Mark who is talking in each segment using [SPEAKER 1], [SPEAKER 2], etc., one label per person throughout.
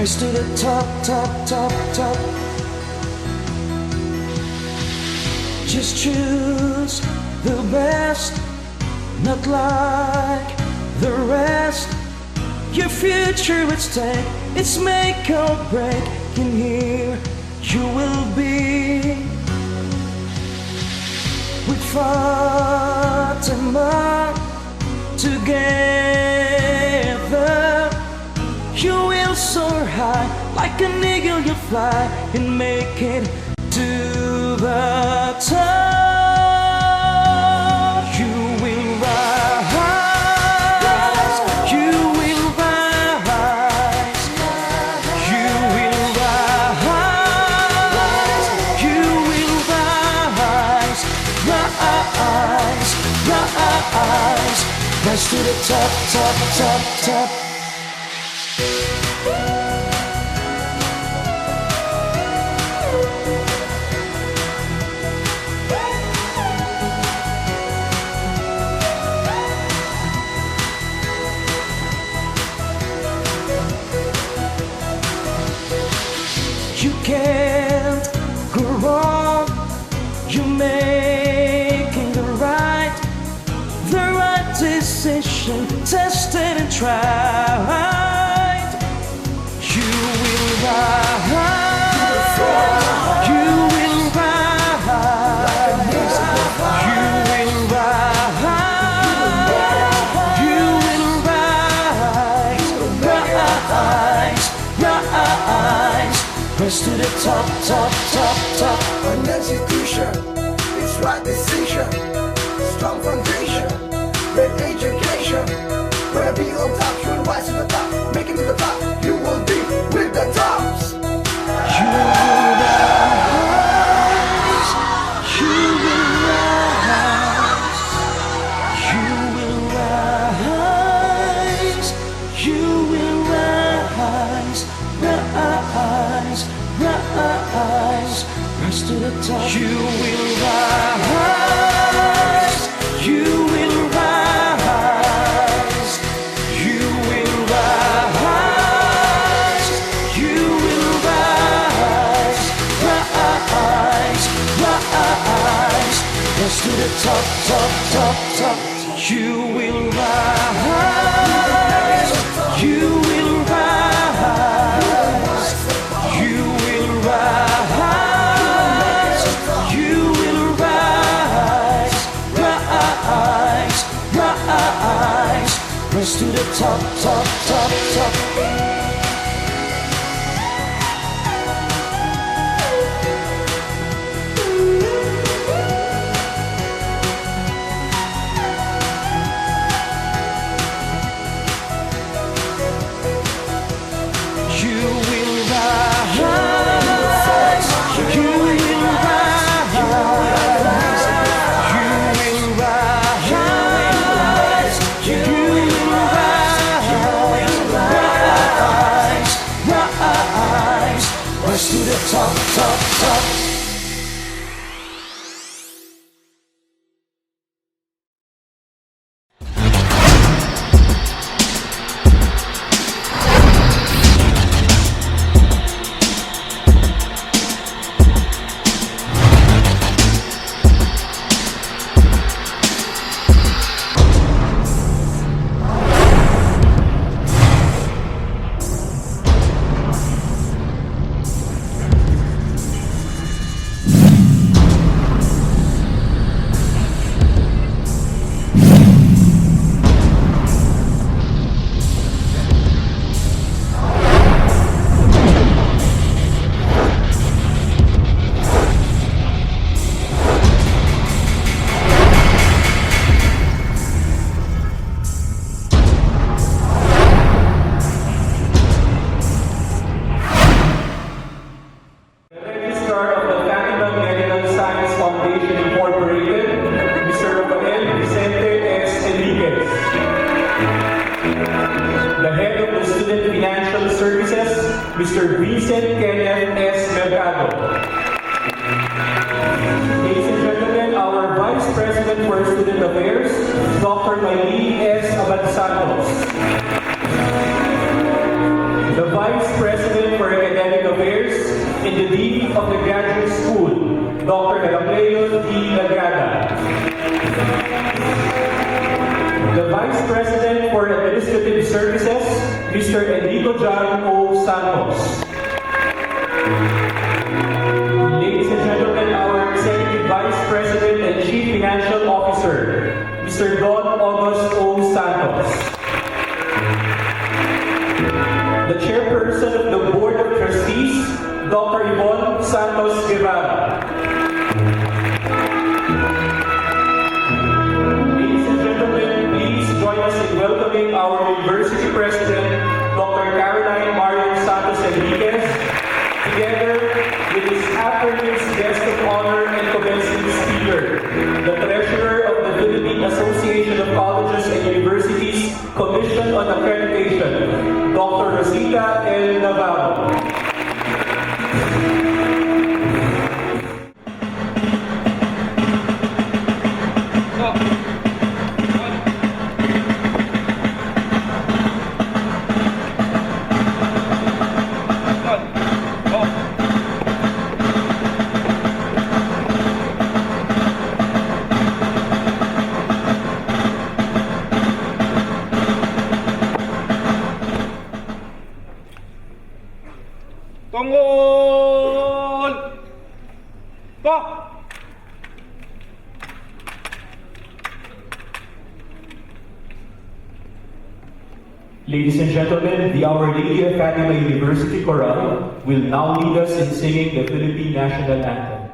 [SPEAKER 1] Rise to the top, top, top, top. Just choose the best, not like the rest. Your future at stake, it's make or break. In here you will be with FATIMA together. You will soar high like an eagle, you fly and make it to the top. You will rise, you will rise, you will rise, you will rise, rise, rise, rise to the top, top, top, top. You can't go wrong. You're making the right decision, tested and tried. You will rise. You will rise. You will rise. You will rise. Rise. Rise. Rise to the top, top, top, top.
[SPEAKER 2] An execution, it's right decision. Strong foundation, great education. Gonna be on top, you will rise to the top. Make it to the top, you will be with the tops.
[SPEAKER 1] You will rise. You will rise. You will rise. You will rise. Rise. Rise. Rise to the top. You will rise. You will rise. You will rise. You will rise. Rise. Rise. Rise to the top, top, top, top. You will rise. You will rise. You will rise. You will rise. Rise. Rise. Rise to the top, top, top, top. You will rise. You will rise. You will rise. You will rise. Rise. Rise to the top, top, top.
[SPEAKER 3] Mr. Vincent Kenneth S. Mercado. Ladies and gentlemen, our Vice President for Student Affairs, Dr. Maylene S. Abad Santos. The Vice President the Dean of the Graduate School, Dr. Heracleo D. Lagrada. The Vice President for Administrative Services, Mr. Enrico John O. Santos. Ladies and gentlemen, our Executive Vice President and Chief Financial Officer, Mr. Don August O. Santos. The Chairperson of the Board of Trustees, Dr. Yvonne Santos Guevara. Ladies and gentlemen, please join us in welcoming our University President, Dr. Caroline Marian Santos Enriquez, together with his afternoon's guest of honor and commencement speaker, the Treasurer of the Philippine Association of Colleges and Universities Commission on Accreditation, Dr. Rosita L. Navarro.
[SPEAKER 4] Tungol! Po!
[SPEAKER 3] Ladies and gentlemen, the Our Lady of Fatima University Chorale will now lead us in singing the Philippine National Anthem.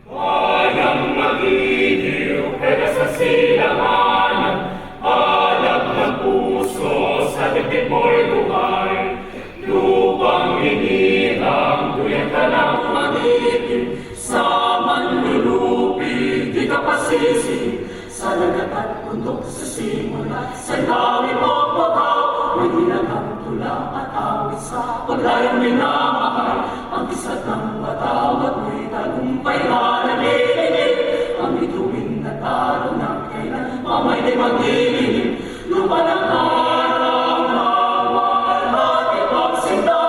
[SPEAKER 5] Bayang magiliw, pero sa silangan, alam ng puso sa dibdib mo'y buhay. Lupang hinirang, duyan ka ng magiging, sa manlulupi, di ka pasisi. Sa lagat at bundok sa simula, sa langit mo pagkaw, may nilagang tula at awit sa paglayang minamahal. Ang kisat ng patawad mo'y tagumpay na nalilinig. Ang bituin na taro ng kailan, mamay di magdidinig. Lupa ng araw na mahal at ipagsinta,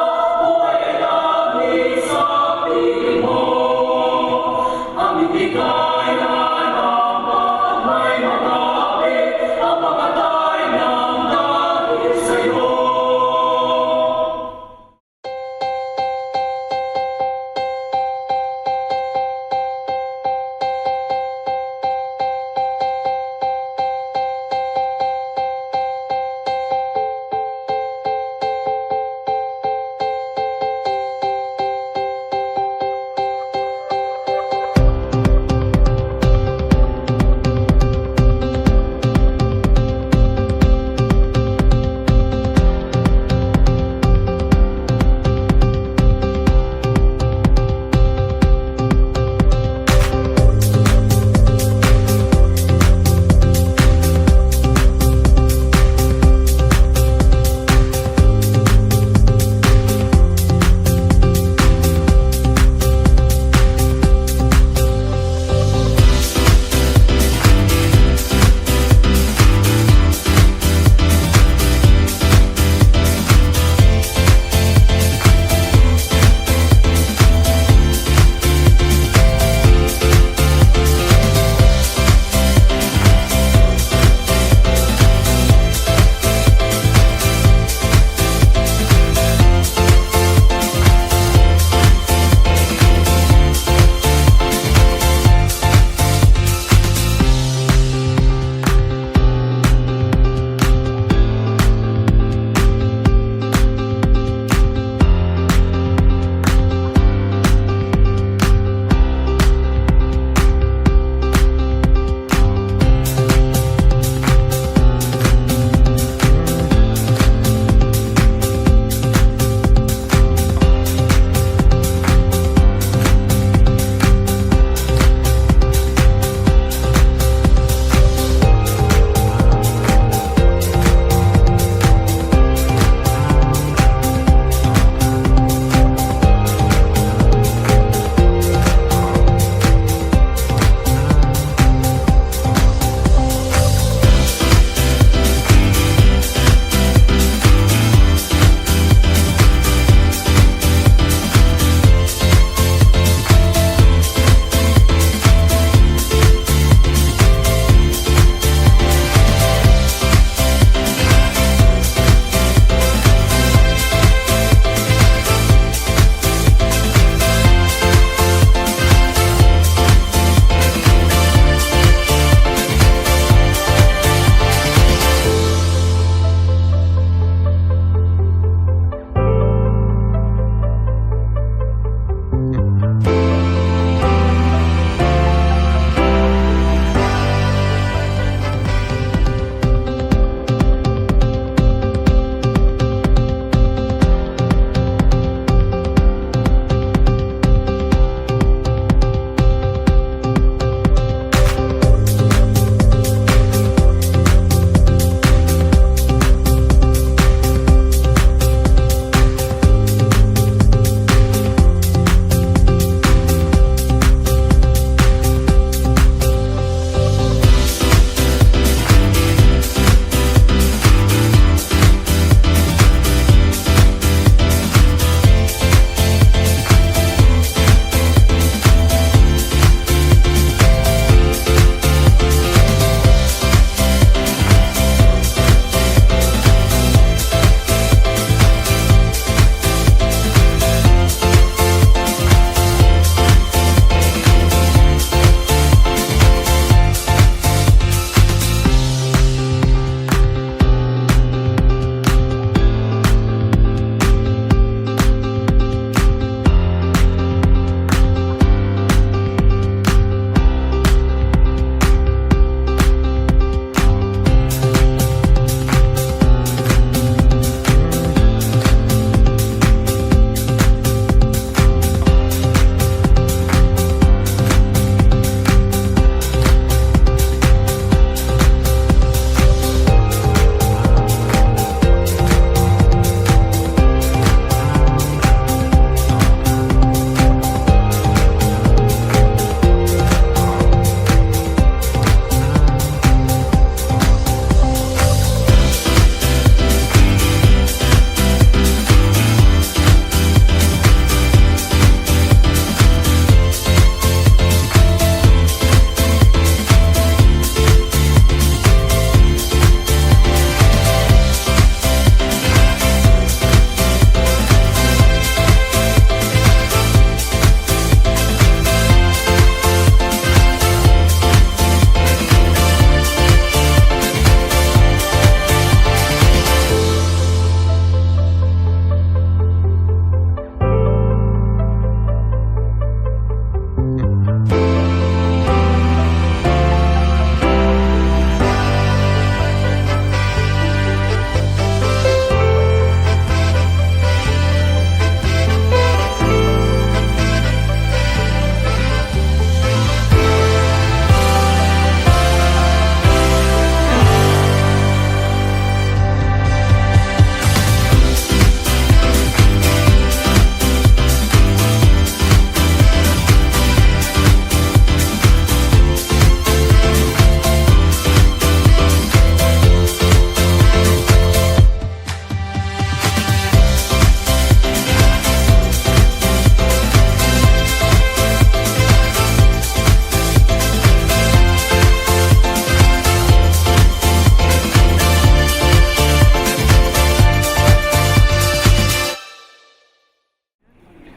[SPEAKER 5] buhay ay langit sa piling mo. Ang ibigay na naman may magabi, ang pamatay ng dahil sa'yo.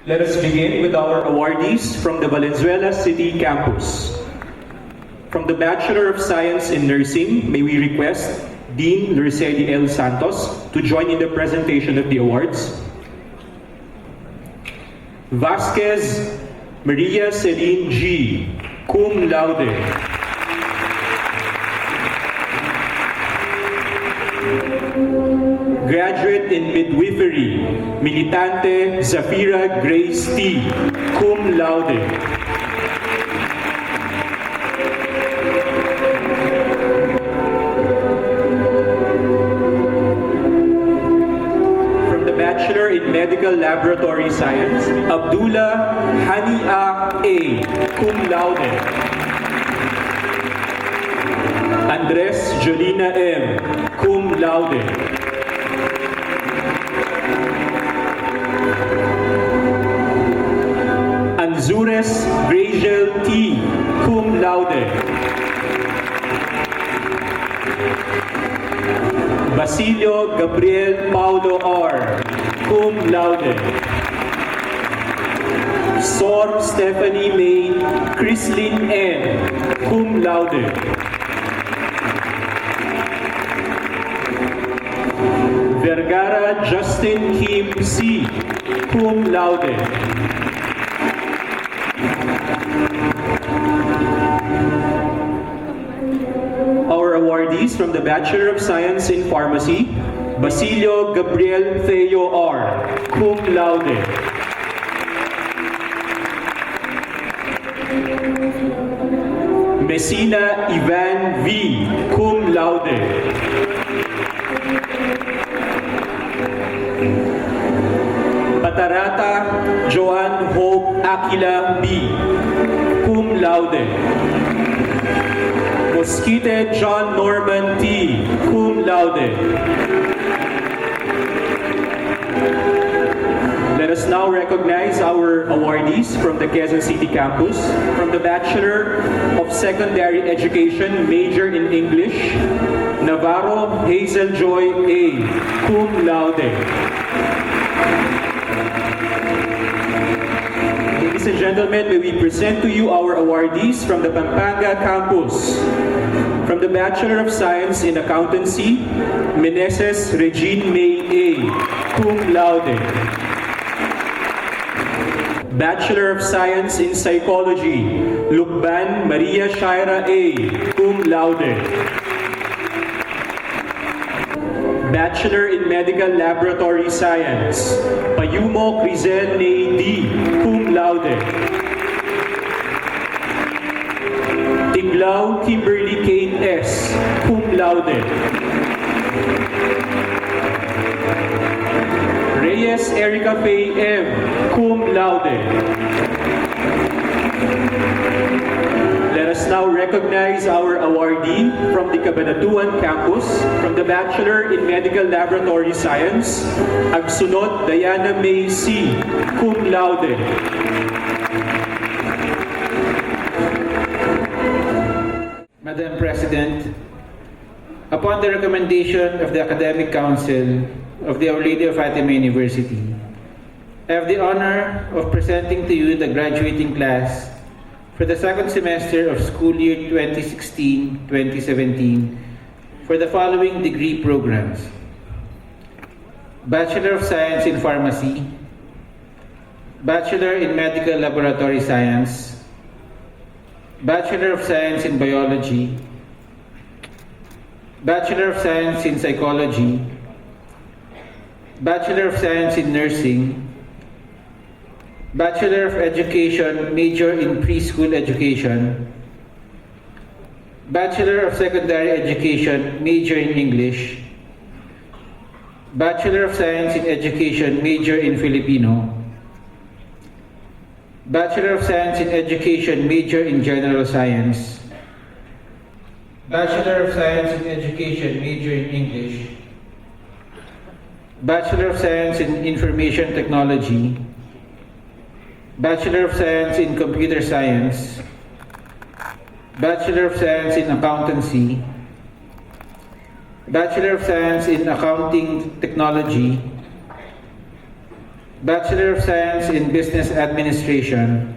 [SPEAKER 3] Let us begin with our awardees from the Valenzuela City campus. From the Bachelor of Science in Nursing, may we request Dean Lurcedi L. Santos to join in the presentation of the awards. Vasquez Maria Celine G., cum laude. Graduate in Midwifery, Militante Zafira Grace T., cum laude. From the Bachelor in Medical Laboratory Science, Abdullah Hania A., cum laude. Andres Jolina M., cum laude. Anzures Graciel T., cum laude. Basilio Gabriel Paulo R., cum laude. Sor Stephanie May Chrislyn N., cum laude. Vergara Justin Kim C., cum laude. Our awardees from the Bachelor of Science in Pharmacy, Basilio Gabriel Theo R., cum laude. Messina Ivan V., cum laude. Patarata Joan Hope Aquila B., cum laude. Mosquite John Norman T., cum laude. Let us now recognize our awardees from the Quezon City campus. From the Bachelor of Secondary Education, major in English, Navarro Hazel Joy A., cum laude. Ladies and gentlemen, may we present to you our awardees from the Pampanga campus. From the Bachelor of Science in Accountancy, Meneses Regine May A., cum laude. Bachelor of Science in Psychology, Lukban Maria Shaira A., cum laude. Bachelor in Medical Laboratory Science, Payumo Crizel Nay D., cum laude. Tiglao Kimberly Kane S., cum laude. Reyes Erica Faye M., cum laude. Let us now recognize our awardee from the Cabanatuan campus. From the Bachelor in Medical Laboratory Science, Agsunot Diana May C., cum laude.
[SPEAKER 6] Madam President, upon the recommendation of the Academic Council of the Our Lady of Fatima University, I have the honor of presenting to you the graduating class for the second semester of school year 2016-2017 for the following degree programs: Bachelor of Science in Pharmacy, Bachelor in Medical Laboratory Science, Bachelor of Science in Biology, Bachelor of Science in Psychology, Bachelor of Science in Nursing, Bachelor of Education, major in Preschool Education, Bachelor of Secondary Education, major in English, Bachelor of Science in Education, major in Filipino, Bachelor of Science in Education, major in General Science, Bachelor of Science in Education, major in English, Bachelor of Science in Information Technology, Bachelor of Science in Computer Science, Bachelor of Science in Accountancy, Bachelor of Science in Accounting Technology, Bachelor of Science in Business Administration,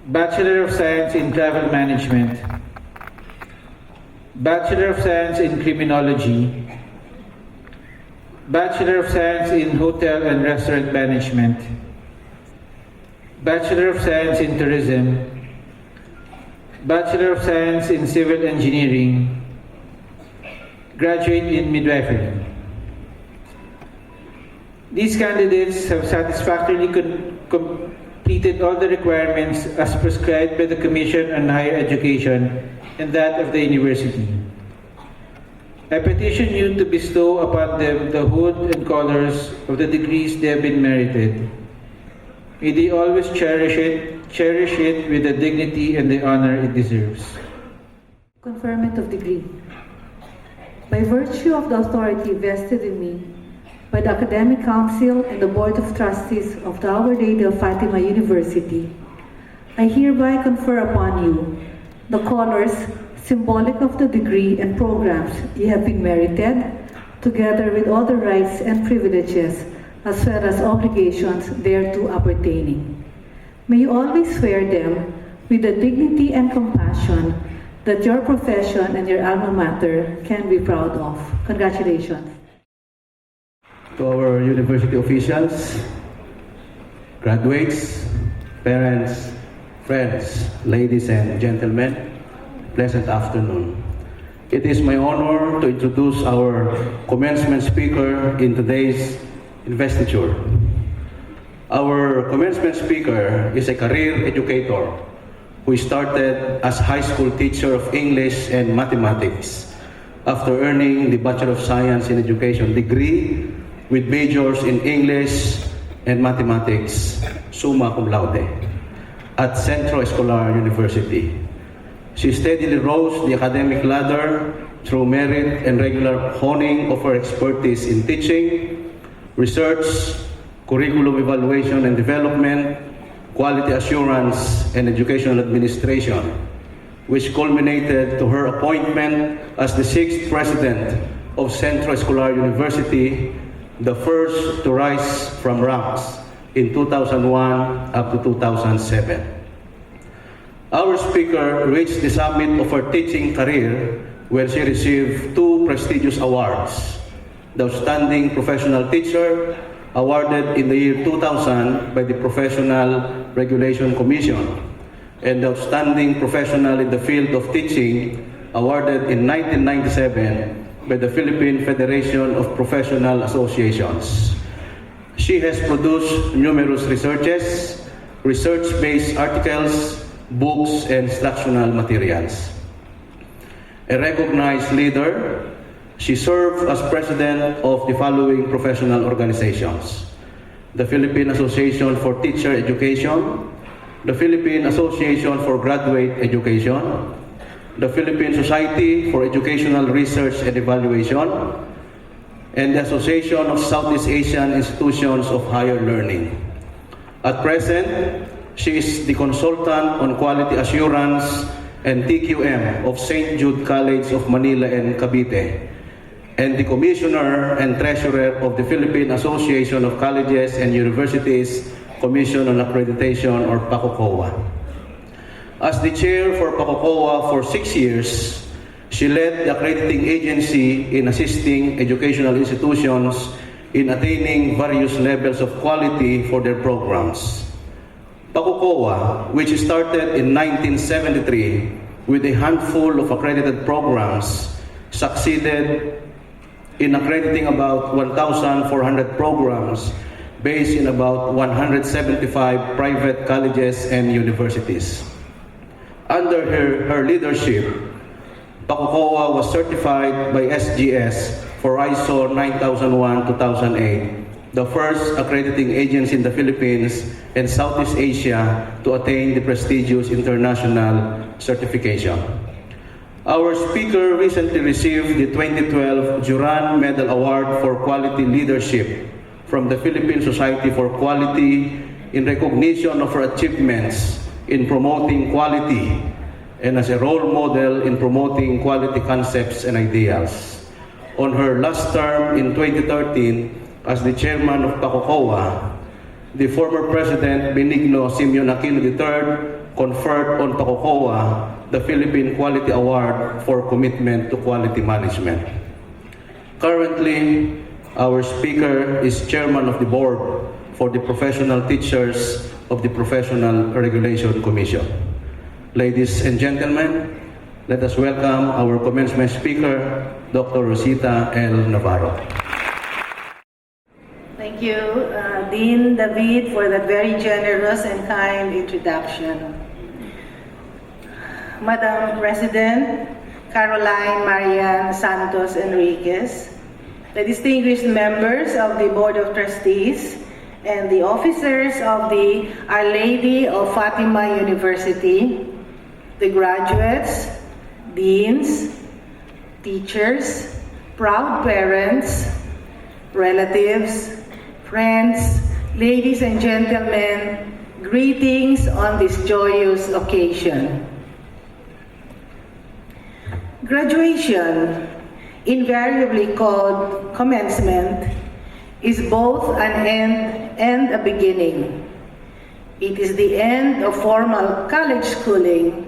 [SPEAKER 6] Bachelor of Science in Travel Management, Bachelor of Science in Criminology, Bachelor of Science in Hotel and Restaurant Management, Bachelor of Science in Tourism, Bachelor of Science in Civil Engineering, Graduate in Midwifery. These candidates have satisfactorily completed all the requirements as prescribed by the Commission on Higher Education and that of the university. I petition you to bestow upon them the hood and colors of the degrees they have been merited. May they always cherish it with the dignity and the honor it deserves.
[SPEAKER 7] Conferment of degree. By virtue of the authority vested in me by the Academic Council and the Board of Trustees of the Our Lady of Fatima University, I hereby confer upon you the colors symbolic of the degree and programs you have been merited, together with all the rights and privileges as well as obligations thereto appertaining. May you always wear them with the dignity and compassion that your profession and your alma mater can be proud of. Congratulations.
[SPEAKER 8] To our university officials, graduates, parents, friends, ladies and gentlemen, pleasant afternoon. It is my honor to introduce our commencement speaker in today's investiture. Our commencement speaker is a career educator who started as high school teacher of English and mathematics after earning the Bachelor of Science in Education degree with majors in English and mathematics, summa cum laude, at Centro Escolar University. She steadily rose the academic ladder through merit and regular honing of her expertise in teaching, research, curriculum evaluation and development, quality assurance, and educational administration, which culminated to her appointment as the 6th president of Centro Escolar University, the first to rise from ranks in 2001 up to 2007. Our speaker reached the summit of her teaching career when she received 2 prestigious awards: the Outstanding Professional Teacher, awarded in the year 2000 by the Professional Regulation Commission, and the Outstanding Professional in the Field of Teaching, awarded in 1997 by the Philippine Federation of Professional Associations. She has produced numerous research-based articles, books, and instructional materials. A recognized leader, she served as president of the following professional organizations: the Philippine Association for Teacher Education, the Philippine Association for Graduate Education, the Philippine Society for Educational Research and Evaluation, and the Association of Southeast Asian Institutions of Higher Learning. At present, she is the consultant on quality assurance and TQM of St. Jude College of Manila and Cavite, and the Commissioner and Treasurer of the Philippine Association of Colleges and Universities Commission on Accreditation, or PACOCOA. As the chair for PACOCOA for 6 years, she led the accrediting agency in assisting educational institutions in attaining various levels of quality for their programs. PACOCOA, which started in 1973 with a handful of accredited programs, succeeded in accrediting about 1,400 programs based in about 175 private colleges and universities. Under her leadership, PACOCOA was certified by SGS for ISO 9001-2008, the first accrediting agency in the Philippines and Southeast Asia to attain the prestigious international certification. Our speaker recently received the 2012 Juran Medal Award for Quality Leadership from the Philippine Society for Quality in recognition of her achievements in promoting quality and as a role model in promoting quality concepts and ideals. On her last term in 2013, as the chairman of PACOCOA, the former President Benigno Simeon Aquino III conferred on PACOCOA the Philippine Quality Award for commitment to quality management. Currently, our speaker is chairman of the board for the professional teachers of the Professional Regulation Commission. Ladies and gentlemen, let us welcome our commencement speaker, Dr. Rosita L. Navarro.
[SPEAKER 7] Thank you, Dean David, for that very generous and kind introduction. Madam President Caroline Marian Santos Enriquez, the distinguished members of the Board of Trustees, and the officers of the Our Lady of Fatima University, the graduates, deans, teachers, proud parents, relatives, friends, ladies and gentlemen, greetings on this joyous occasion. Graduation, invariably called commencement, is both an end and a beginning. It is the end of formal college schooling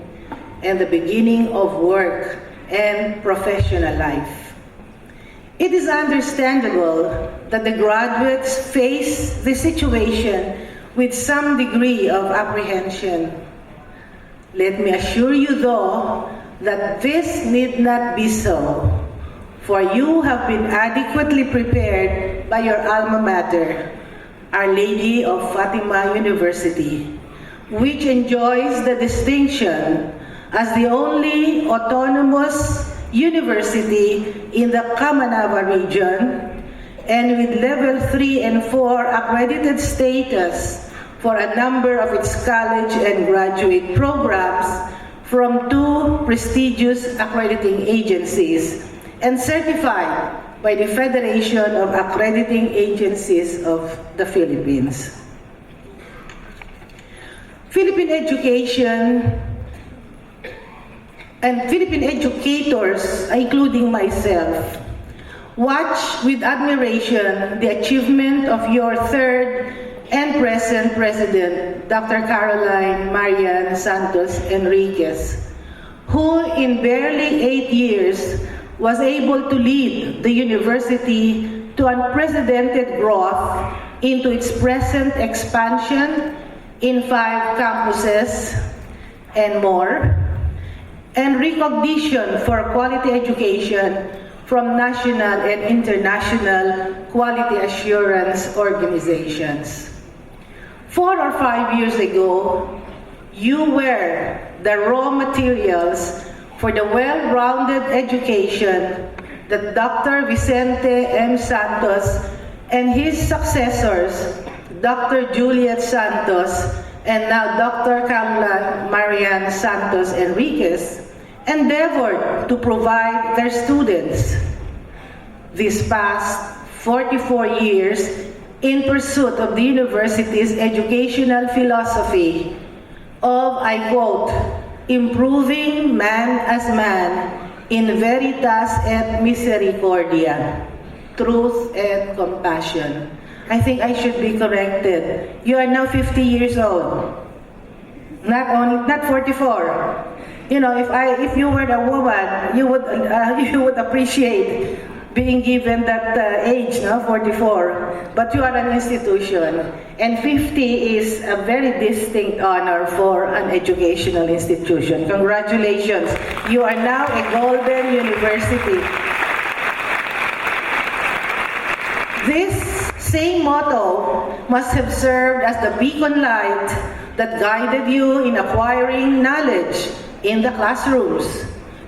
[SPEAKER 7] and the beginning of work and professional life. It is understandable that the graduates face the situation with some degree of apprehension. Let me assure you, though, that this need not be so, for you have been adequately prepared by your alma mater, Our Lady of Fatima University, which enjoys the distinction as the only autonomous university in the Kamanava region and with level 3 and 4 accredited status for a number of its college and graduate programs from 2 prestigious accrediting agencies and certified by the Federation of Accrediting Agencies of the Philippines. Philippine education and Philippine educators, including myself, watch with admiration the achievement of your third and present President, Dr. Caroline Marian Santos Enriquez, who in barely 8 years was able to lead the university to unprecedented growth into its present expansion in 5 campuses and more, and recognition for quality education from national and international quality assurance organizations. 4 or 5 years ago, you were the raw materials for the well-rounded education that Dr. Vicente M. Santos and his successors, Dr. Juliet Santos and now Dr. Caroline Marian Santos Enriquez, endeavored to provide their students. These past 44 years, in pursuit of the university's educational philosophy of, I quote, improving man as man in veritas et misericordia, truth and compassion. I think I should be corrected. You are now 50 years old, not 44. You know, if you were a woman, you would appreciate being given that age, no, 44. But you are an institution, and 50 is a very distinct honor for an educational institution. Congratulations. You are now a golden university. This same motto must have served as the beacon light that guided you in acquiring knowledge in the classrooms,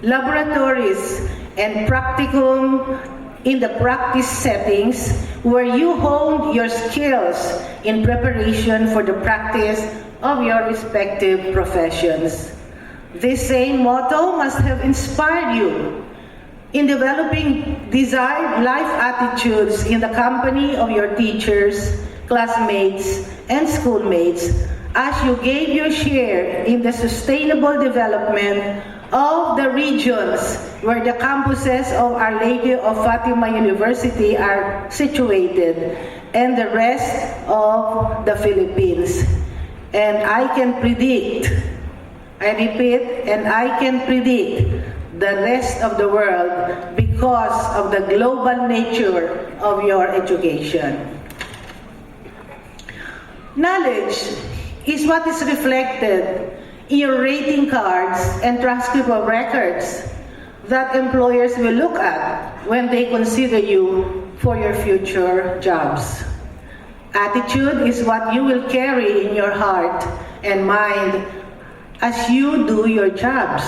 [SPEAKER 7] laboratories, and practicum in the practice settings where you honed your skills in preparation for the practice of your respective professions. This same motto must have inspired you in developing desired life attitudes in the company of your teachers, classmates, and schoolmates as you gave your share in the sustainable development of the regions where the campuses of Our Lady of Fatima University are situated and the rest of the Philippines. And I can predict, I repeat, and I can predict the rest of the world because of the global nature of your education. Knowledge is what is reflected in your rating cards and transcript of records that employers will look at when they consider you for your future jobs. Attitude is what you will carry in your heart and mind as you do your jobs.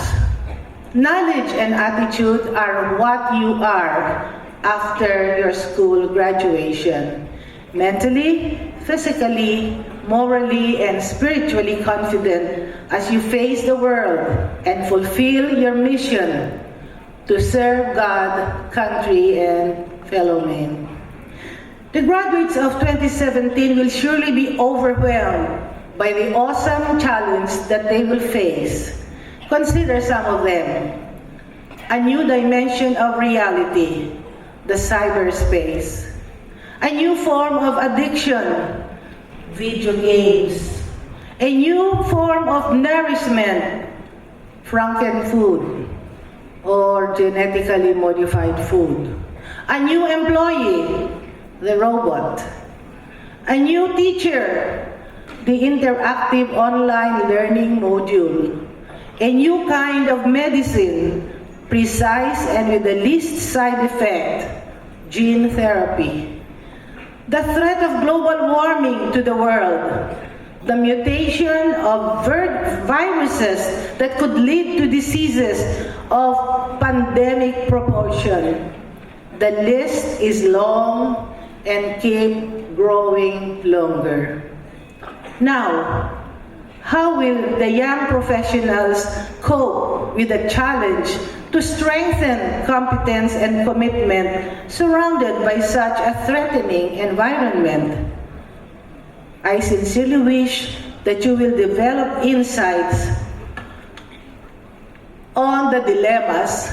[SPEAKER 7] Knowledge and attitude are what you are after your school graduation. Mentally, physically, morally, and spiritually confident as you face the world and fulfill your mission to serve God, country, and fellow men. The graduates of 2017 will surely be overwhelmed by the awesome challenge that they will face. Consider some of them. A new dimension of reality, the cyberspace. A new form of addiction, video games. A new form of nourishment, frankenfood, or genetically modified food. A new employee, the robot. A new teacher, the interactive online learning module. A new kind of medicine, precise and with the least side effect, gene therapy. The threat of global warming to the world, the mutation of viruses that could lead to diseases of pandemic proportion. The list is long and keep growing longer. Now, how will the young professionals cope with the challenge to strengthen competence and commitment surrounded by such a threatening environment? I sincerely wish that you will develop insights on the dilemmas,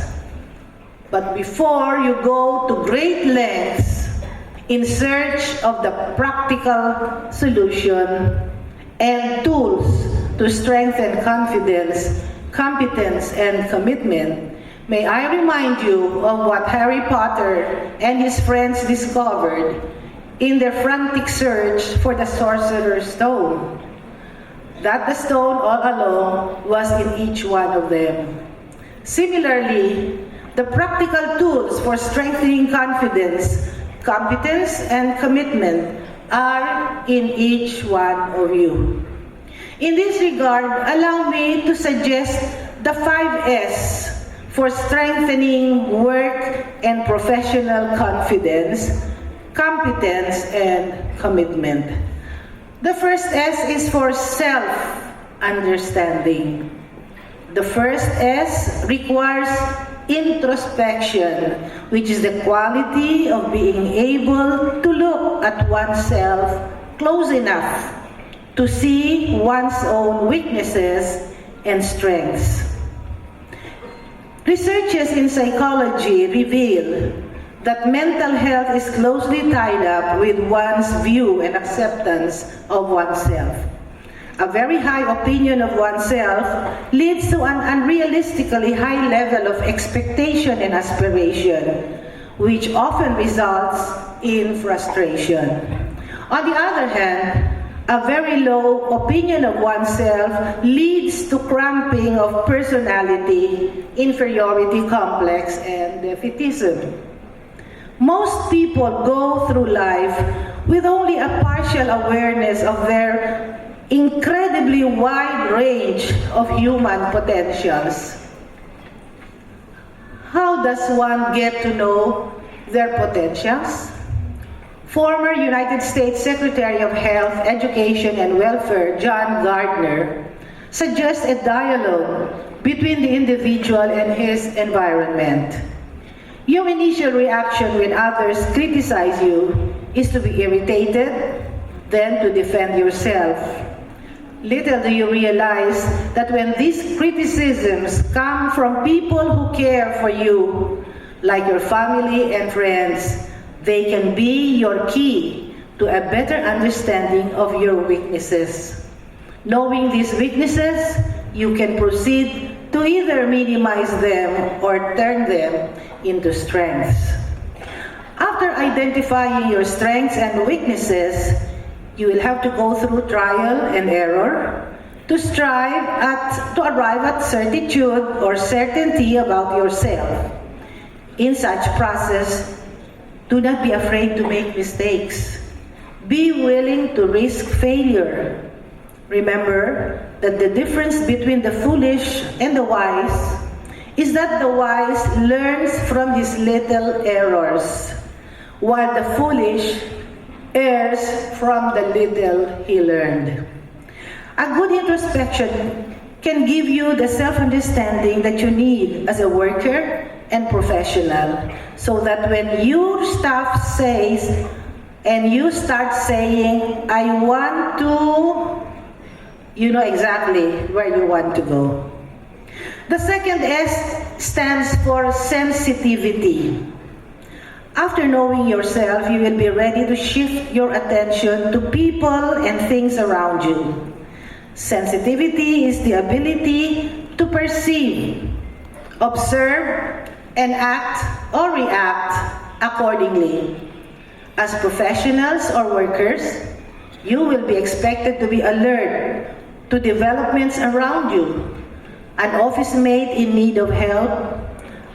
[SPEAKER 7] but before you go to great lengths in search of the practical solution and tools to strengthen confidence, competence, and commitment, may I remind you of what Harry Potter and his friends discovered in their frantic search for the Sorcerer's Stone. That the stone all along was in each one of them. Similarly, the practical tools for strengthening confidence, competence, and commitment are in each one of you. In this regard, allow me to suggest the 5 S for strengthening work and professional confidence, competence, and commitment. The first S is for self-understanding. The first S requires introspection, which is the quality of being able to look at oneself close enough to see one's own weaknesses and strengths. Researches in psychology reveal that mental health is closely tied up with one's view and acceptance of oneself. A very high opinion of oneself leads to an unrealistically high level of expectation and aspiration, which often results in frustration. On the other hand, a very low opinion of oneself leads to cramping of personality, inferiority complex, and defeatism. Most people go through life with only a partial awareness of their incredibly wide range of human potentials. How does one get to know their potentials? Former United States Secretary of Health, Education, and Welfare, John Gardner, suggests a dialogue between the individual and his environment. Your initial reaction when others criticize you is to be irritated, then to defend yourself. Little do you realize that when these criticisms come from people who care for you, like your family and friends, they can be your key to a better understanding of your weaknesses. Knowing these weaknesses, you can proceed to either minimize them or turn them into strengths. After identifying your strengths and weaknesses, you will have to go through trial and error to arrive at certitude or certainty about yourself. In such process, do not be afraid to make mistakes. Be willing to risk failure. Remember that the difference between the foolish and the wise is that the wise learns from his little errors, while the foolish errs from the little he learned. A good introspection can give you the self-understanding that you need as a worker and professional, so that when your staff says and you start saying, I want to, you know exactly where you want to go. The second S stands for sensitivity. After knowing yourself, you will be ready to shift your attention to people and things around you. Sensitivity is the ability to perceive, observe, and act or react accordingly. As professionals or workers, you will be expected to be alert to developments around you. An office mate in need of help,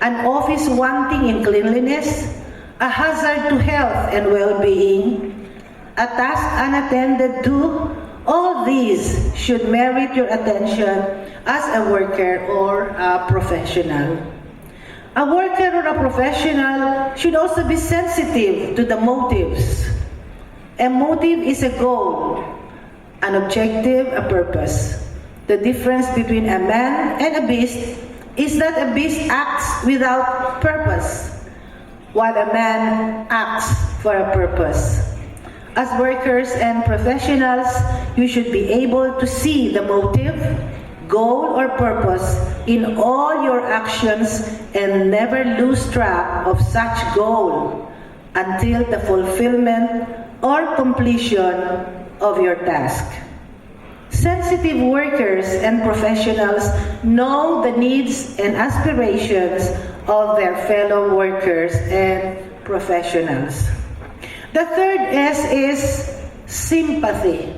[SPEAKER 7] an office wanting in cleanliness, a hazard to health and well-being, a task unattended to, all these should merit your attention as a worker or a professional. A worker or a professional should also be sensitive to the motives. A motive is a goal, an objective, a purpose. The difference between a man and a beast is that a beast acts without purpose, while a man acts for a purpose. As workers and professionals, you should be able to see the motive, goal, or purpose in all your actions and never lose track of such goal until the fulfillment or completion of your task. Sensitive workers and professionals know the needs and aspirations of their fellow workers and professionals. The third S is sympathy.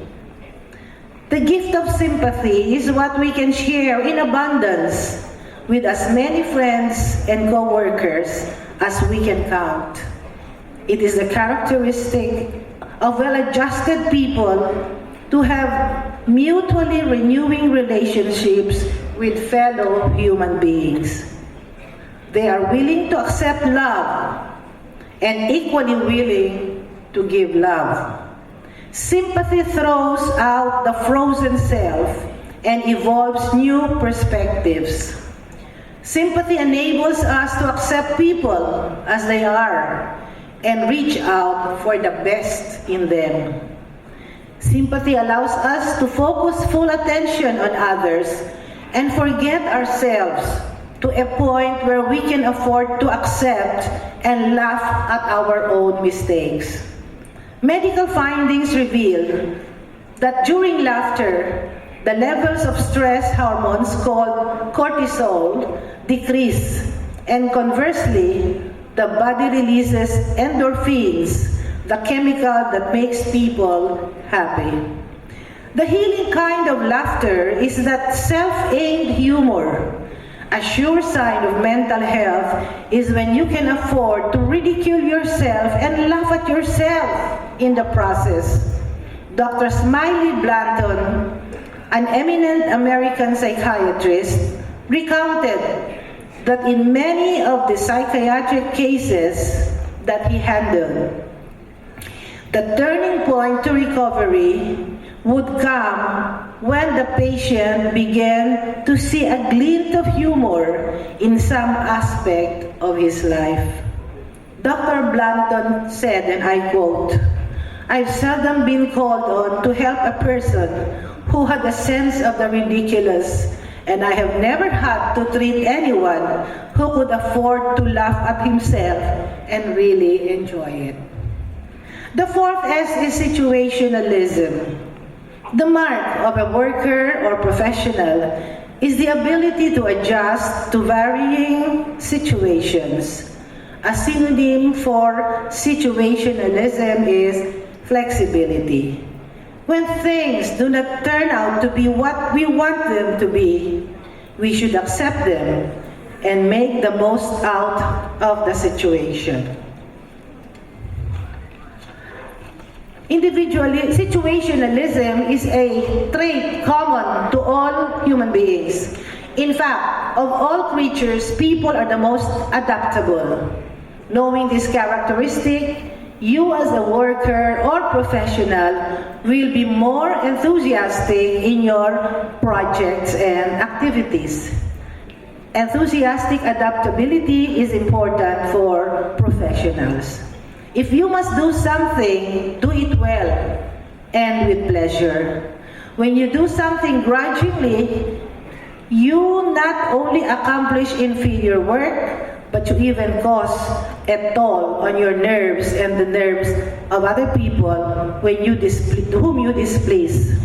[SPEAKER 7] The gift of sympathy is what we can share in abundance with as many friends and co-workers as we can count. It is the characteristic of well-adjusted people to have mutually renewing relationships with fellow human beings. They are willing to accept love and equally willing to give love. Sympathy throws out the frozen self and evolves new perspectives. Sympathy enables us to accept people as they are and reach out for the best in them. Sympathy allows us to focus full attention on others and forget ourselves to a point where we can afford to accept and laugh at our own mistakes. Medical findings reveal that during laughter, the levels of stress hormones called cortisol decrease, and conversely, the body releases endorphins, the chemical that makes people happy. The healing kind of laughter is that self-aimed humor. A sure sign of mental health is when you can afford to ridicule yourself and laugh at yourself in the process. Dr. Smiley Blanton, an eminent American psychiatrist, recounted that in many of the psychiatric cases that he handled, the turning point to recovery would come when the patient began to see a glint of humor in some aspect of his life. Dr. Blanton said, and I quote, "I've seldom been called on to help a person who had a sense of the ridiculous, and I have never had to treat anyone who could afford to laugh at himself and really enjoy it. The fourth S is situationalism. The mark of a worker or professional is the ability to adjust to varying situations. A synonym for situationalism is flexibility. When things do not turn out to be what we want them to be, we should accept them and make the most out of the situation. Situationalism is a trait common to all human beings. In fact, of all creatures, people are the most adaptable. Knowing this characteristic, you as a worker or professional will be more enthusiastic in your projects and activities. Enthusiastic adaptability is important for professionals. If you must do something, do it well and with pleasure. When you do something grudgingly, you not only accomplish inferior work, but you even cause a toll on your nerves and the nerves of other people whom you displease.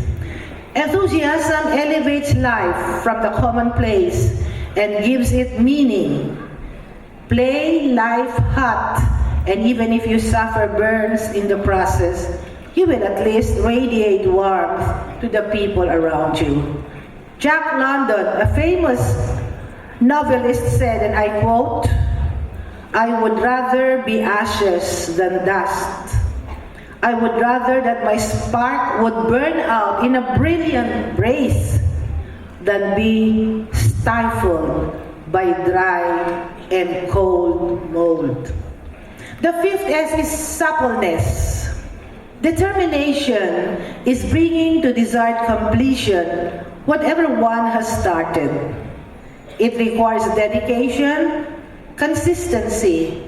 [SPEAKER 7] Enthusiasm elevates life from the commonplace and gives it meaning. Play life hot, and even if you suffer burns in the process, you will at least radiate warmth to the people around you. Jack London, a famous novelist, said, and I quote, "I would rather be ashes than dust. I would rather that my spark would burn out in a brilliant blaze than be stifled by dry and cold mold." The fifth S is suppleness. Determination is bringing to desired completion whatever one has started. It requires dedication, consistency,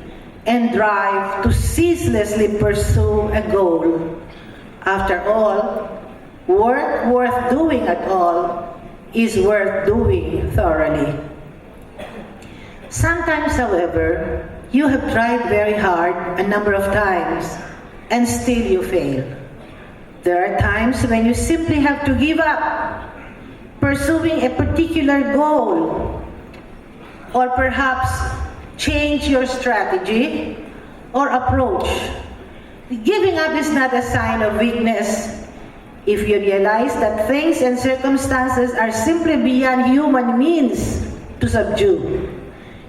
[SPEAKER 7] and drive to ceaselessly pursue a goal. After all, work worth doing at all is worth doing thoroughly. Sometimes, however, you have tried very hard a number of times and still you fail. There are times when you simply have to give up pursuing a particular goal, or perhaps change your strategy or approach. Giving up is not a sign of weakness. If you realize that things and circumstances are simply beyond human means to subdue,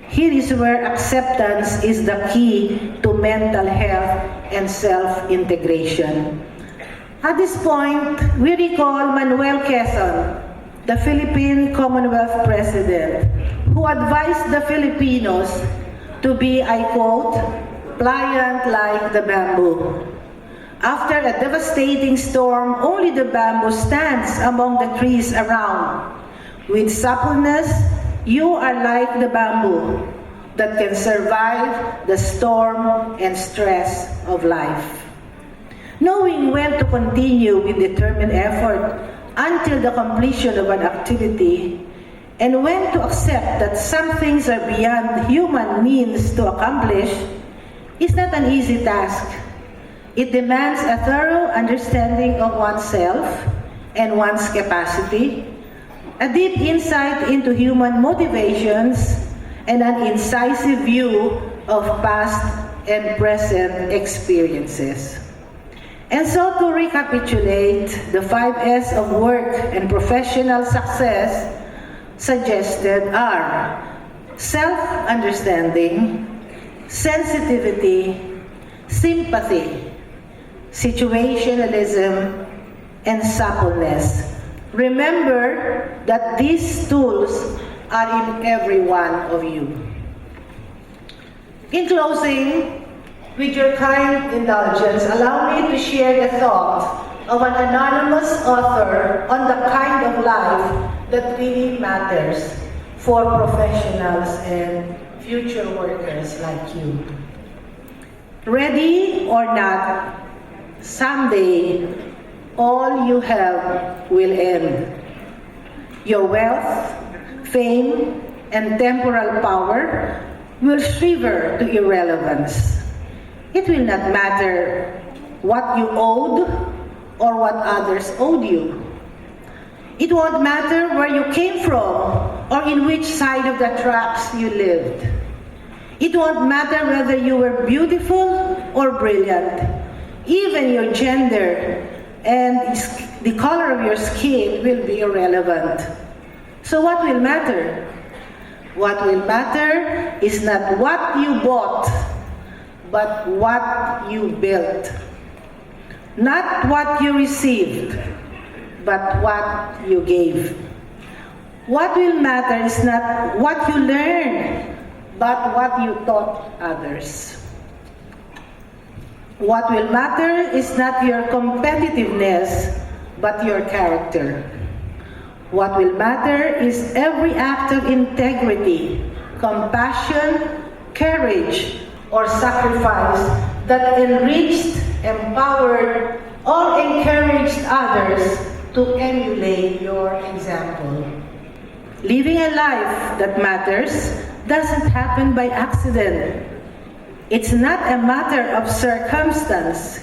[SPEAKER 7] here is where acceptance is the key to mental health and self-integration. At this point, we recall Manuel Quezon, the Philippine Commonwealth President, who advised the Filipinos to be, I quote, pliant like the bamboo. After a devastating storm, only the bamboo stands among the trees around. With suppleness, you are like the bamboo that can survive the storm and stress of life. Knowing when to continue with determined effort until the completion of an activity, and when to accept that some things are beyond human means to accomplish, is not an easy task. It demands a thorough understanding of oneself and one's capacity, a deep insight into human motivations, and an incisive view of past and present experiences. And so, to recapitulate, the 5S of work and professional success suggested are self-understanding, sensitivity, sympathy, situationalism, and suppleness. Remember that these tools are in every one of you. In closing, with your kind indulgence, allow me to share the thought of an anonymous author on the kind of life that really matters for professionals and future workers like you. Ready or not, someday
[SPEAKER 9] all you have will end. Your wealth, fame, and temporal power will shiver to irrelevance. It will not matter what you owed or what others owed you. It won't matter where you came from or in which side of the tracks you lived. It won't matter whether you were beautiful or brilliant. Even your gender and the color of your skin will be irrelevant. So what will matter? What will matter is not what you bought, but what you built. Not what you received, but what you gave. What will matter is not what you learned, but what you taught others. What will matter is not your competitiveness, but your character. What will matter is every act of integrity, compassion, courage, or sacrifice that enriched, empowered, or encouraged others to emulate your example. Living a life that matters doesn't happen by accident. It's not a matter of circumstance.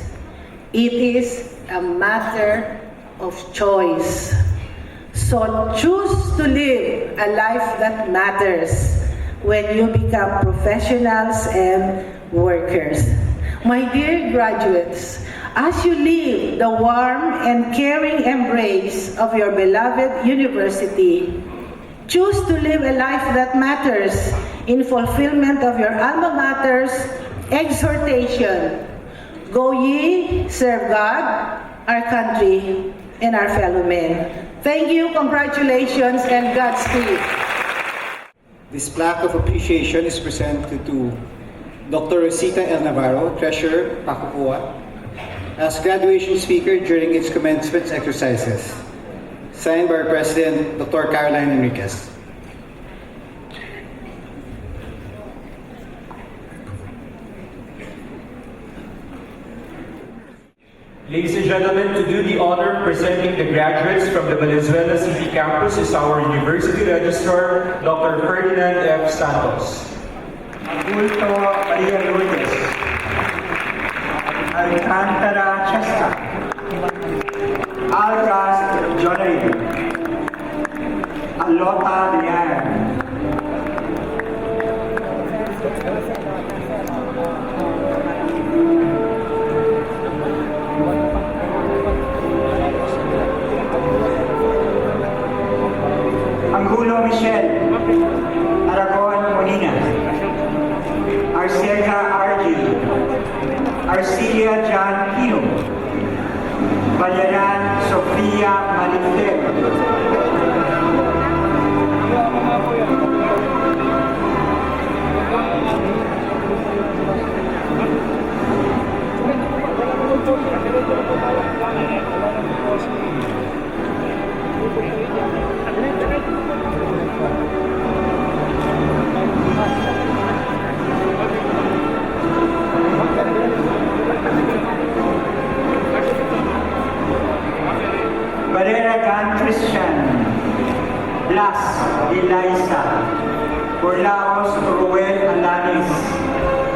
[SPEAKER 9] It is a matter of choice. So choose to live a life that matters when you become professionals and workers. My dear graduates, as you leave the warm and caring embrace of your beloved university, choose to live a life that matters in fulfillment of your alma mater's exhortation. Go ye, serve God, our country, and our fellow men. Thank you, congratulations, and Godspeed.
[SPEAKER 10] This plaque of appreciation is presented to Dr. Rosita L. Navarro, Treasurer, Pakukua, as graduation speaker during its commencement exercises. Signed by our President, Dr. Caroline Enriquez.
[SPEAKER 3] Ladies and gentlemen, to do the honor of presenting the graduates from the Valenzuela City campus is our University Registrar, Dr. Ferdinand F. Santos.
[SPEAKER 11] Adulto Maria Lourdes, Alcantara Chesta, Algas Jonarin, Alota Diane, Angulo Michelle, Aragon Molina, Arcelia Argy, Arcelia John Pino, Bayaran Sofia Malifel, Barrera Christian, Blas Eliza, Orlaos Ruel Alanis,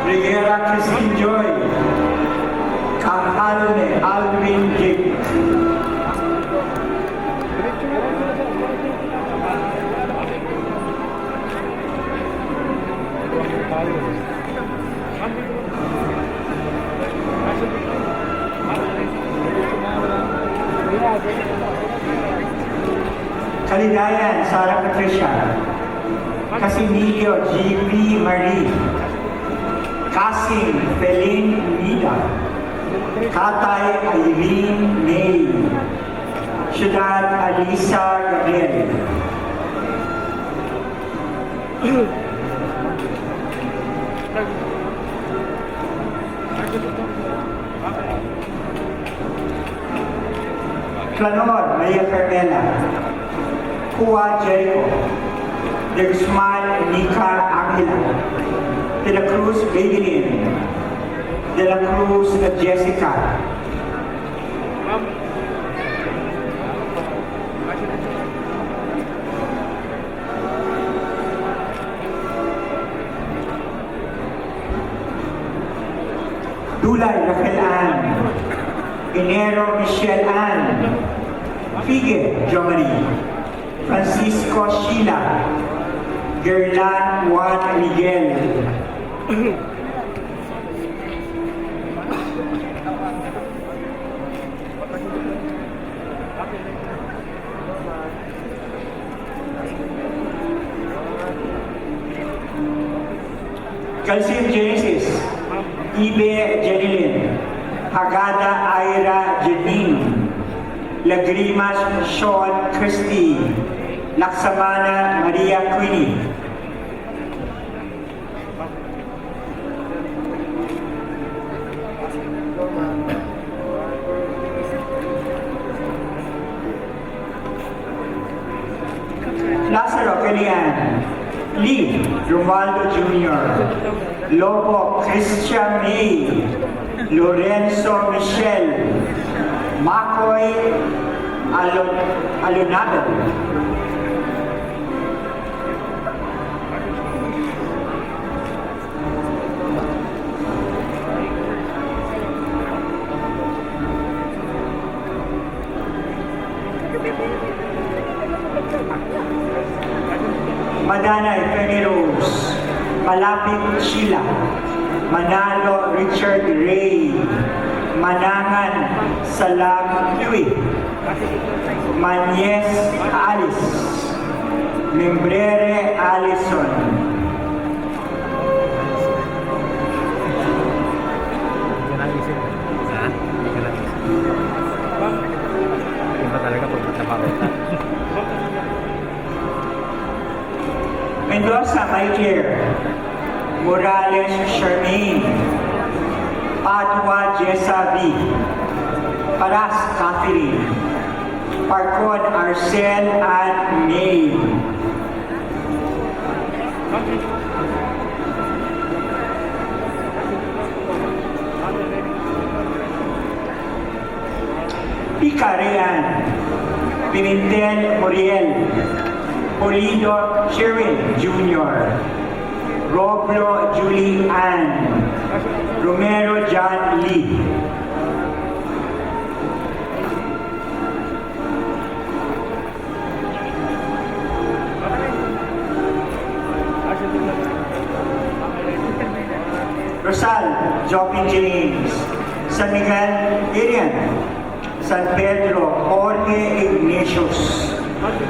[SPEAKER 11] Rivera Christine Joy, Cajalne Alvin Jake. Kalidayan Sara Patricia, Casimiro G.P. Marie, Kasim Felin Nida, Katay Eileen May, Ciudad Alisa Gabriel. Clanor Maria Carmela, Cua Jericho, De Guzman Nica Angela, De la Cruz Bailin, De la Cruz Jessica, Enero Michelle Ann, Fige Jomani, Francisco Sheila, Gerlan Juan Miguel, Calcium Genesis, Ibe Jenilyn, Hagada Ira Janine, Lagrimas Sean Christie, Laksamana Maria Queenie. Lazaro Kelian, Lee Romualdo Jr., Lobo Christian May, Lorenzo Michel, Makoy Alunado, Madana Efeni Rose, Malapit Sheila, Manalo Richard Ray, Manangan Salam Louis, Manyes Alice, Membrere Alison, Mendoza Michael, Morales Charmaine, Padua Jessa V, Paras Catherine, Parcon Arcel and May, Picarian, Pimentel Muriel, Polido Sherwin Jr., Roblo Julie Ann, Romero John Lee, Rosal Joaquin James, San Miguel Irian, San Pedro Jorge Ignatius,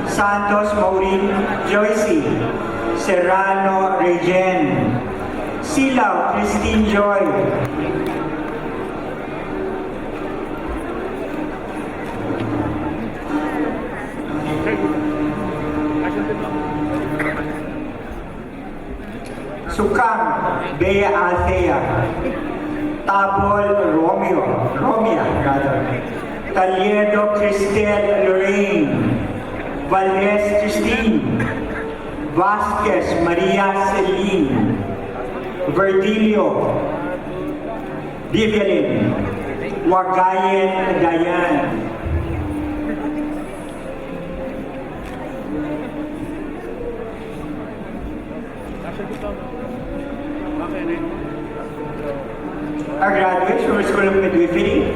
[SPEAKER 11] Santos Maureen Joycey, Serrano Regen, Silao Christine Joy, Sukang Bea Althea, Tabol Romia rather, Taliedo Cristel Lorraine, Valdez Christine, Vasquez Maria Celine, Verdilio Vivian, Wagayen Dayan, our graduates from the School of Midwifery,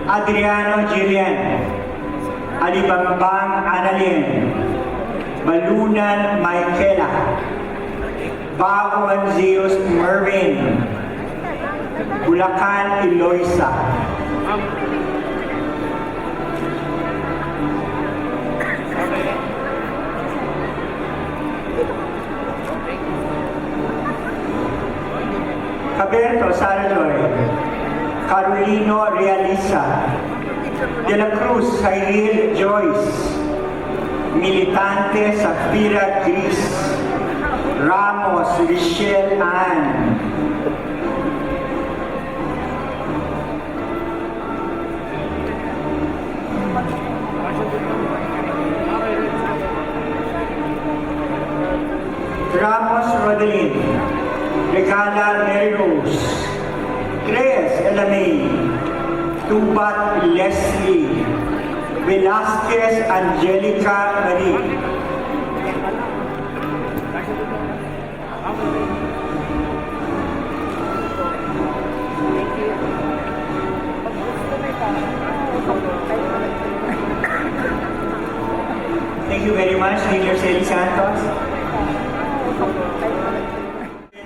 [SPEAKER 11] Adriano Gillian, Alibambang Annalyn, Malunan Michaela, Baon Zeus Mervin, Bulacan Eloisa, Caberto Sarajoy, Carolino Realisa, De la Cruz Cyril Joyce, Militante Safira Gris, Ramos Michelle Ann, Ramos Rodelin, Regala Mary Rose, Reyes Elamay, Tubat Leslie, Velasquez Angelica Marie, Thank you very much, Leader Celi Santos.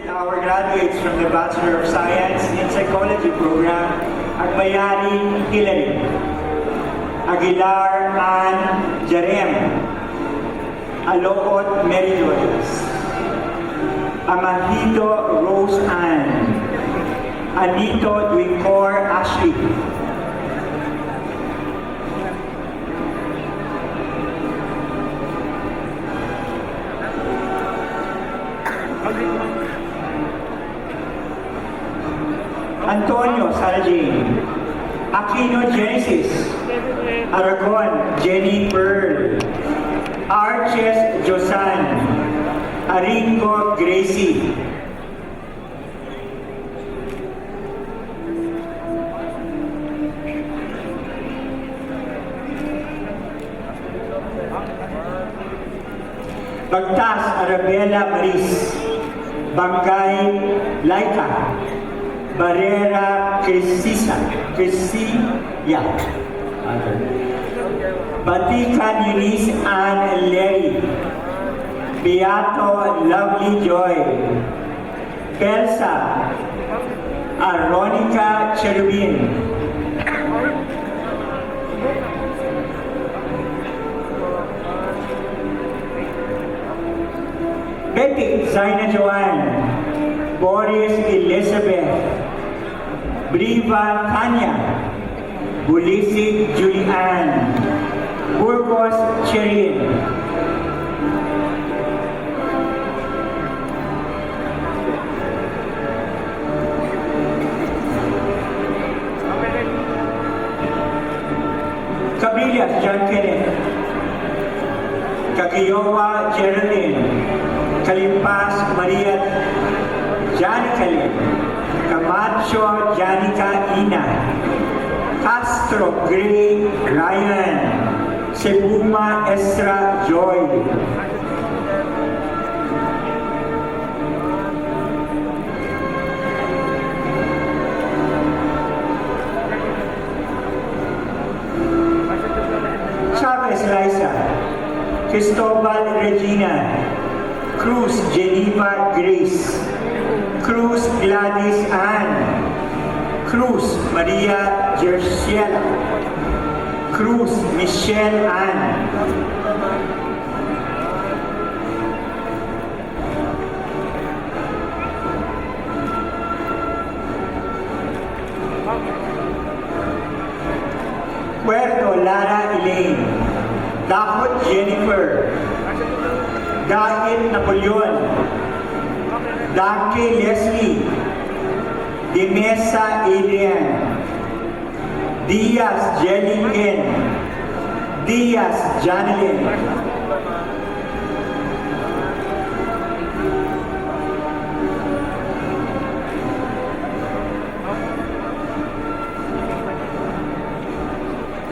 [SPEAKER 11] Our graduates from the Bachelor of Science in Psychology program are Bayani Hilary, Aguilar Ann Jarem, Aloot Mary Joyce, Amahito Rose Ann, Anito Dwingkor Ashley, Antonio Sarajin, Aquino Genesis, Aragon Jenny Pearl, Arches Josan, Aringo Gracie, Bagtas Arabella Maris, Bangay Laika, Barrera Criscia, Batikan Eunice Ann Lery, Beato Lovely Joy, Pelsa Aronica Cherubin, Betty Zaina Joanne, Boris Elizabeth, Briva Tanya, Bulisig Julian, Burgos Cherin, Cabillas John Kenneth, Kagiyowa Geraldine, Kalimpas Maria Janicalin, Camacho Janica Ina, Castro Gray Ryan, Sebuma Estra Joy, Chavez Liza, Cristobal Regina, Cruz Geneva Grace, Cruz Gladys Ann, Cruz Maria Jersiela, Cruz Michelle Ann, Puerto Lara Elaine, Dapot Jennifer, Dain Napoleon, Dake Leslie, De Mesa Adrian, Diaz Jellingen, Diaz Janelin,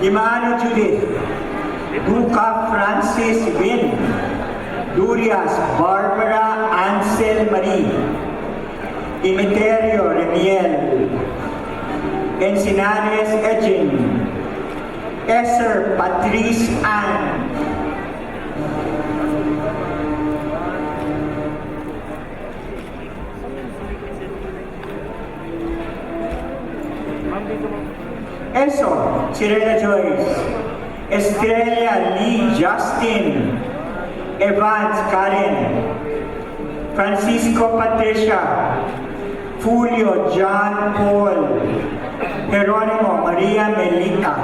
[SPEAKER 11] Imano Judith, Duca Francis Win, Durias Barbara Ansel Marie, Imiterio Remiel, Encinares Ejin, Esther Patrice Ann, Eso, Cirela Joyce, Estrella Lee Justin, Evans Karen, Francisco Patricia, Julio John Paul, Jeronimo Maria Melita,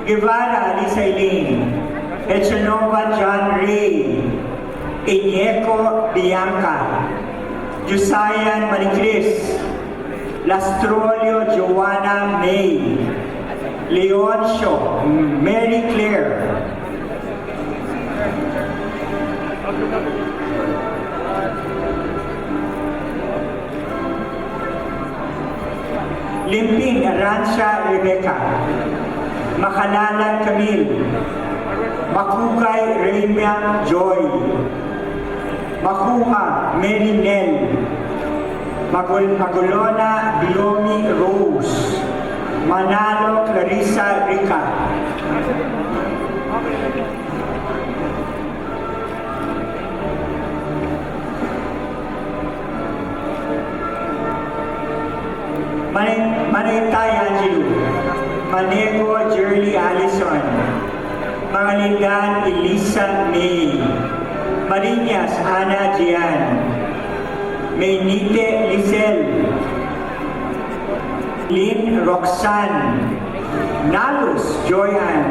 [SPEAKER 11] Guevara Lisa Eileen, Echanova John Ray, Iñeco Bianca, Jusayan Maricris, Lastrolio Joanna May, Leoncio Mary Claire, Limping Arancia Rebecca, Makalalan Camille, Makukay Reina Joy, Makuha Merinel, Magulona Biomi Rose, Manalo Clarissa Rica. Manaytay Angelo, Manego Jerly Allison, Mangalingan Elisa May, Marinas Ana Gian, Maynite Lisel, Lynn Roxanne, Nalus Joyan,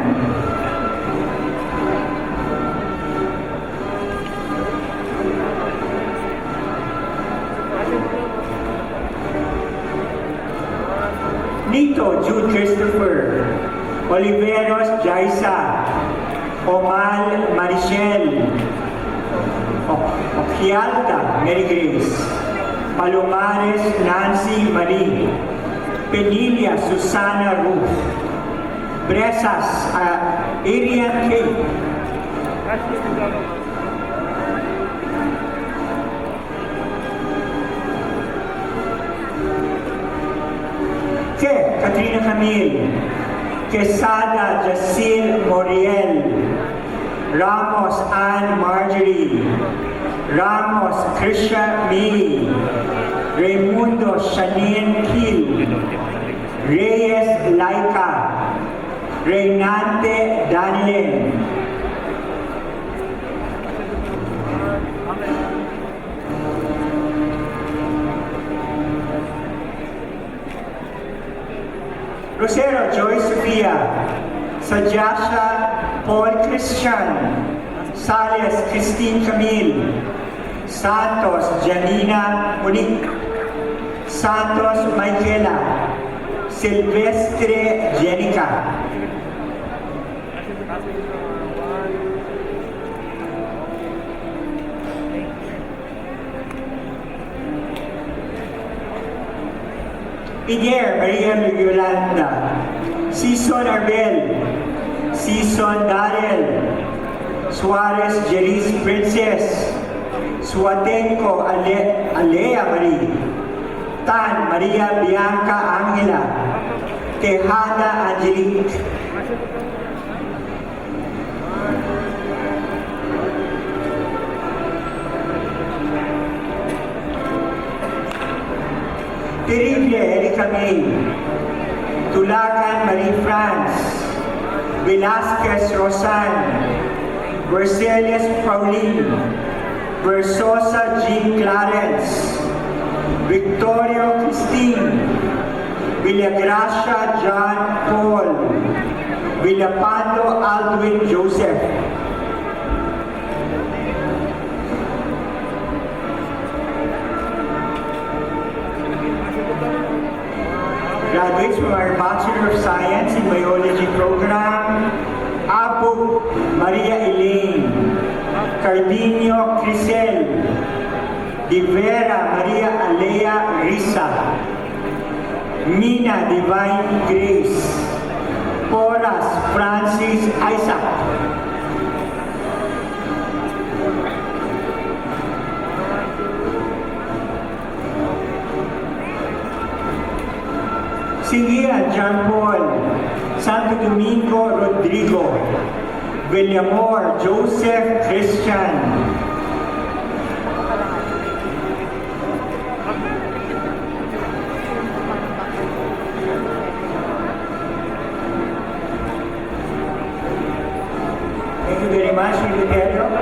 [SPEAKER 11] Nito Jude Christopher, Oliveros Jaisa, Omal Marichel, Okialta Mary Grace, Palomares Nancy Marie, Penilia Susana Ruth, Bresas Arian K. Katrina Camille, Quesada Jacil Moriel, Ramos Ann Marjorie, Ramos Krisha Miri, Raimundo Shanine Kil, Reyes Laika, Reynante Daniel, Rosero Joy Sofia, Sajasha Paul Christian, Sales Christine Camille, Santos Janina Monique, Santos Michaela, Silvestre Jenica. Pierre Maria Yolanda, Sison Arbel, Sison Darrell, Suarez Jeris Princess, Suatenco Alea Marie, Tan Maria Bianca Angela, Tejada Angelique, Terrible Erika May, Tulacan Marie France, Velasquez Rosan, Verceles Pauline, Versosa Jean Clarence, Victoria Christine, Villagracia John Paul, Villapando Aldwin Joseph, graduates from our Bachelor of Science in Biology program, Apo Maria Elaine, Cardinio Crisel, De Vera Maria Alea Risa, Mina Divine Grace, Poras Francis Isaac, Sigia John Paul, Santo Domingo Rodrigo, Villamor Joseph Christian, thank you very much, Pedro.